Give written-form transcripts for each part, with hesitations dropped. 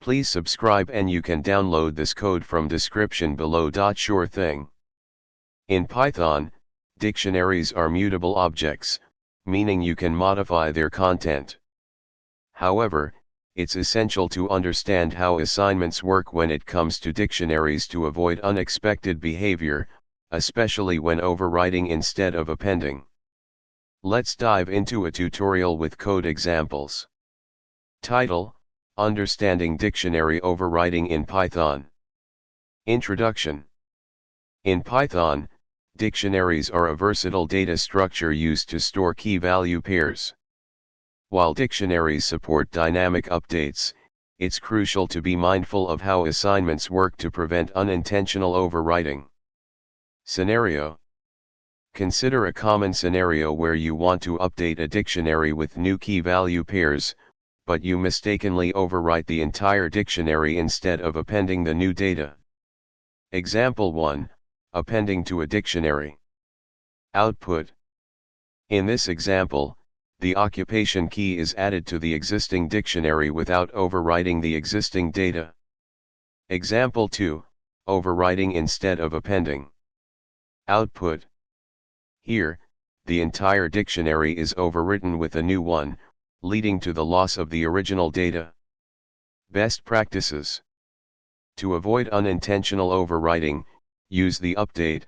Please subscribe and you can download this code from description below. Sure thing. In Python, dictionaries are mutable objects, meaning you can modify their content. However, it's essential to understand how assignments work when it comes to dictionaries to avoid unexpected behavior, especially when overwriting instead of appending. Let's dive into a tutorial with code examples. Title: Understanding Dictionary Overwriting in Python. Introduction. In Python, dictionaries are a versatile data structure used to store key-value pairs. While dictionaries support dynamic updates, it's crucial to be mindful of how assignments work to prevent unintentional overwriting. Scenario: consider a common scenario where you want to update a dictionary with new key-value pairs, but you mistakenly overwrite the entire dictionary instead of appending the new data. Example 1, Appending to a dictionary. Output. In this example, the occupation key is added to the existing dictionary without overwriting the existing data. Example 2, Overwriting instead of appending. Output. Here, the entire dictionary is overwritten with a new one, leading to the loss of the original data. Best practices. To avoid unintentional overwriting, use the update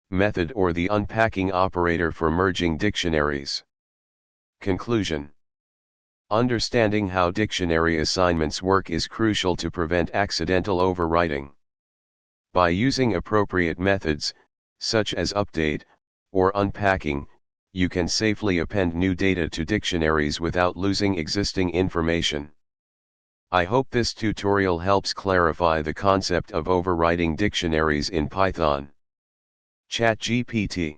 method or the unpacking operator for merging dictionaries. Conclusion. Understanding how dictionary assignments work is crucial to prevent accidental overwriting. By using appropriate methods, such as update or unpacking, you can safely append new data to dictionaries without losing existing information. I hope this tutorial helps clarify the concept of overwriting dictionaries in Python. ChatGPT